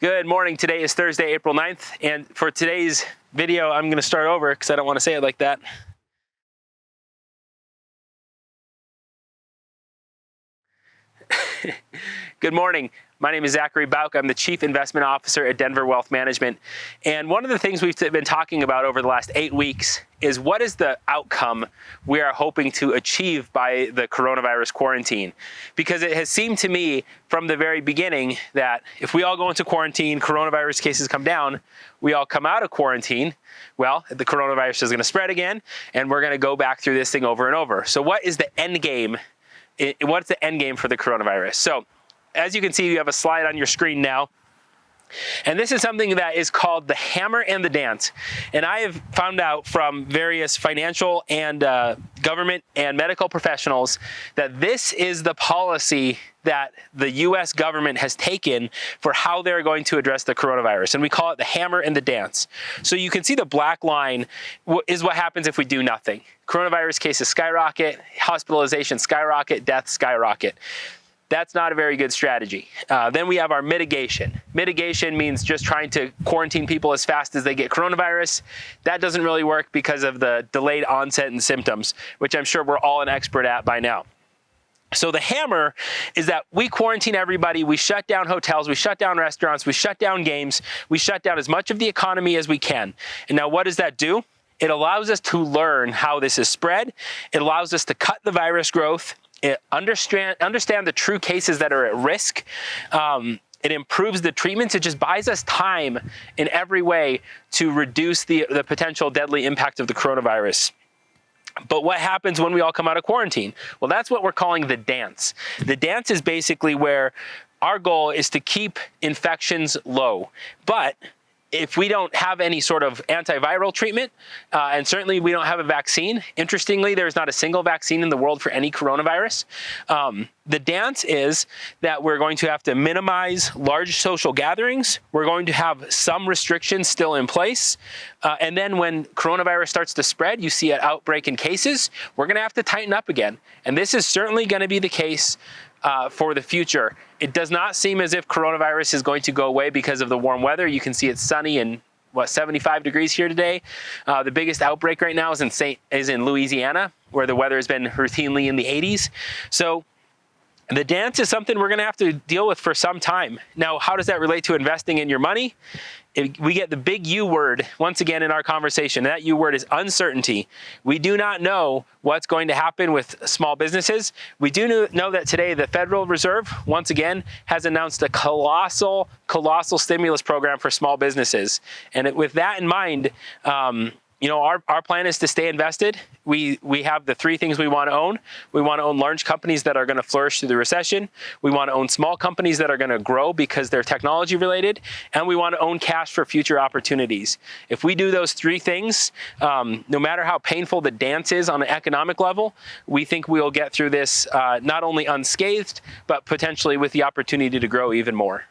Good morning. Today is Thursday, April 9th, and for today's video, I'm going to start over because I don't want to say it like that. Good morning. My name is Zachary Bauk. I'm the Chief Investment Officer at Denver Wealth Management. And one of the things we've been talking about over the last 8 weeks is what is the outcome we are hoping to achieve by the coronavirus quarantine? Because it has seemed to me from the very beginning that if we all go into quarantine, coronavirus cases come down, we all come out of quarantine, well, the coronavirus is going to spread again, and we're going to go back through this thing over and over. So what is the end game? What's the end game for the coronavirus? So as you can see, you have a slide on your screen now. And this is something that is called the hammer and the dance. And I have found out from various financial and government and medical professionals that this is the policy that the US government has taken for how they're going to address the coronavirus. And we call it the hammer and the dance. So you can see the black line is what happens if we do nothing. Coronavirus cases skyrocket, hospitalization skyrocket, deaths skyrocket. That's not a very good strategy. Then we have our mitigation. Mitigation means just trying to quarantine people as fast as they get coronavirus. That doesn't really work because of the delayed onset and symptoms, which I'm sure we're all an expert at by now. So the hammer is that we quarantine everybody, we shut down hotels, we shut down restaurants, we shut down games, we shut down as much of the economy as we can. And now what does that do? It allows us to learn how this is spread. It allows us to cut the virus growth. Understand the true cases that are at risk. It improves the treatments. It just buys us time in every way to reduce the potential deadly impact of the coronavirus. But what happens when we all come out of quarantine? Well, that's what we're calling the dance. The dance is basically where our goal is to keep infections low. But if we don't have any sort of antiviral treatment, and certainly we don't have a vaccine, interestingly, there's not a single vaccine in the world for any coronavirus. The dance is that we're going to have to minimize large social gatherings. We're going to have some restrictions still in place. And then when coronavirus starts to spread, you see an outbreak in cases, we're going to have to tighten up again. And this is certainly going to be the case for the future. It does not seem as if coronavirus is going to go away because of the warm weather. You can see it's sunny and 75 degrees here today. The biggest outbreak right now is in Louisiana, where the weather has been routinely in the 80s. So the dance is something we're going to have to deal with for some time. Now, how does that relate to investing in your money? We get the big U word once again in our conversation. That U word is uncertainty. We do not know what's going to happen with small businesses. We do know that today the Federal Reserve, once again, has announced a colossal stimulus program for small businesses. And with that in mind, our plan is to stay invested. We have the three things we want to own. We want to own large companies that are going to flourish through the recession. We want to own small companies that are going to grow because they're technology related. And we want to own cash for future opportunities. If we do those three things, no matter how painful the dance is on an economic level, we think we'll get through this not only unscathed, but potentially with the opportunity to grow even more.